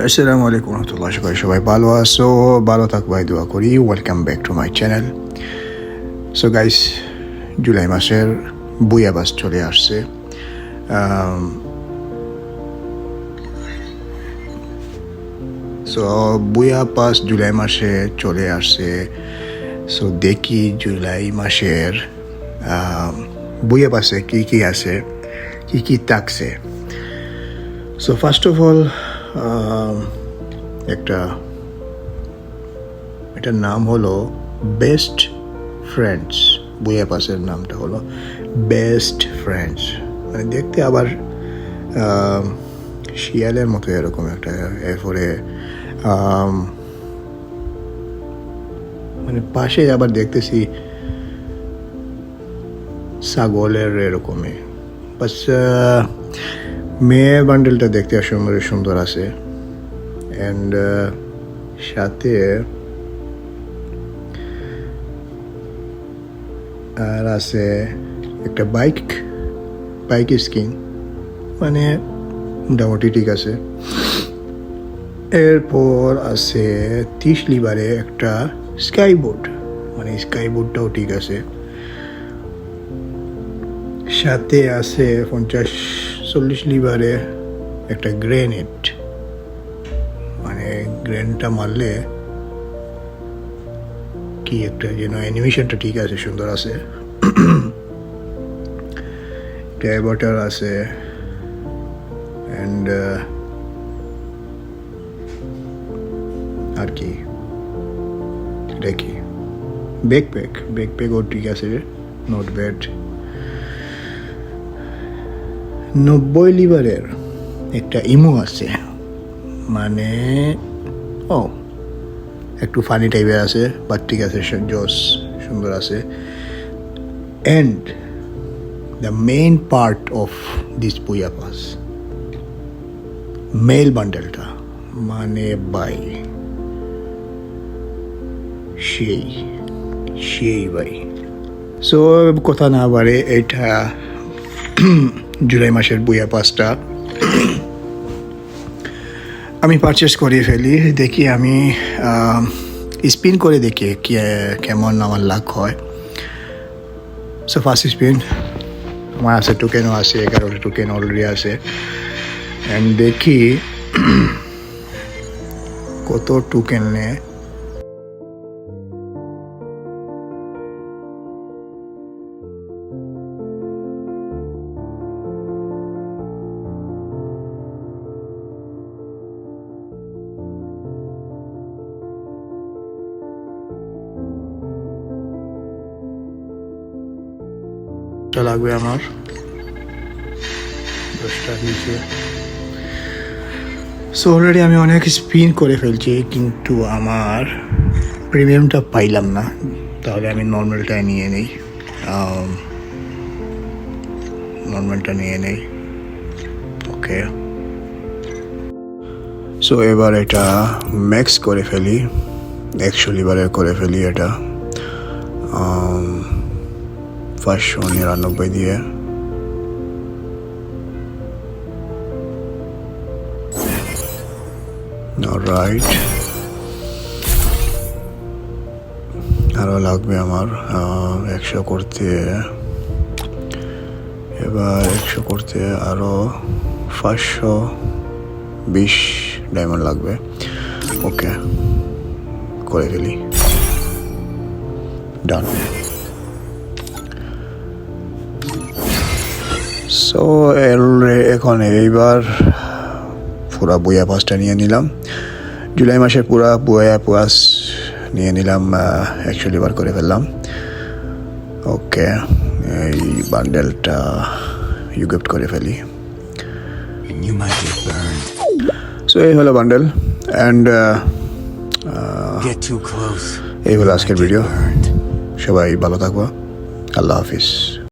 আসসালামু আলাইকুম রহমতুল্লাহ, সবাই ভালো আছো, ভালো থাকবাই দোয়া করি। Welcome back to my channel. So guys, July মাসের বুয়া বাস চলে আসছে। সো বুয়া পাস জুলাই মাসে চলে আসছে। সো দেখি জুলাই মাসের বুয়া পাসে কী কী আছে, কী কী থাকছে। সো ফার্স্ট অফ অল এটার নাম হলো বেস্ট ফ্রেন্ডস। বুয়া পাসের নামটা হলো বেস্ট ফ্রেন্ডস, মানে দেখতে আবার শিয়ালের মতো এরকম একটা। এরপরে মানে পাশে আবার দেখতেছি ছাগলের এরকমই। বাস মেয়ের বান্ডেলটা দেখতে আসলে সুন্দর আছে। অ্যান্ড সাথে আর আছে একটা বাইক স্কিন, মানে মোটামুটি ঠিক আছে। এরপর আছে 30 লিভারে একটা স্কাইবোর্ড, মানে স্কাইবোর্ডটাও ঠিক আছে। সাথে আছে 40 লিভারে একটা গ্রেনেড, মানে গ্রেনটা মারলে কি একটা যেন অ্যানিমেশনটা ঠিক আছে, সুন্দর আছে। ডাইভার্টার আছে অ্যান্ড আর কি এটা কি ব্যাকপ্যাকও ঠিক আছে, নট ব্যাড। 90 লিভারের একটা ইমো আছে, মানে একটু ফানি টাইপের আছে, বাট ঠিক আছে, জোস সুন্দর আছে। And the main part of this বুয়া পাস, মেল বান্ডেলটা, মানে বাই সেই ভাই। সো কথা না বাড়ে, এটা জুলাই মাসের বুয়া পাসটা আমি পারচেস করে ফেলি। দেখি আমি স্পিন করে দেখি কেমন আমার লাক হয়। সো ফার্স্ট স্পিন আমার আছে, টোকেনও আছে, 11টা টোকেন অলরেডি আছে। অ্যান্ড দেখি কত টোকেন নেয়। লাগবে আমার 10টা নিচে। সো অলরেডি আমি অনেক স্পিন করে ফেলছি, কিন্তু আমার প্রিমিয়ামটা পাইলাম না। তাহলে আমি নর্মালটা নিয়ে নেই। ওকে, সো এবার এটা ম্যাক্স করে ফেলি, 100 লিভারের করে ফেলি এটা 599 দিয়ে। অলরাইট, আরও লাগবে আমার 100 করতে। এবার 100 করতে আরও 520 ডায়মন্ড লাগবে। ওকে, করে ফেলি, ডান। সো এখন এইবার পুরা বুয়া পাসটা নিয়ে নিলাম। জুলাই মাসের পুরা বুয়া পাস নিয়ে নিলাম, 100 লিভার করে ফেললাম। ওকে, এই বান্ডেলটা গিফট করে ফেলি। সো এই হলো বান্ডেল। অ্যান্ড এই হলো আজকের ভিডিও। সবাই ভালো থাকবো, আল্লাহ হাফিজ।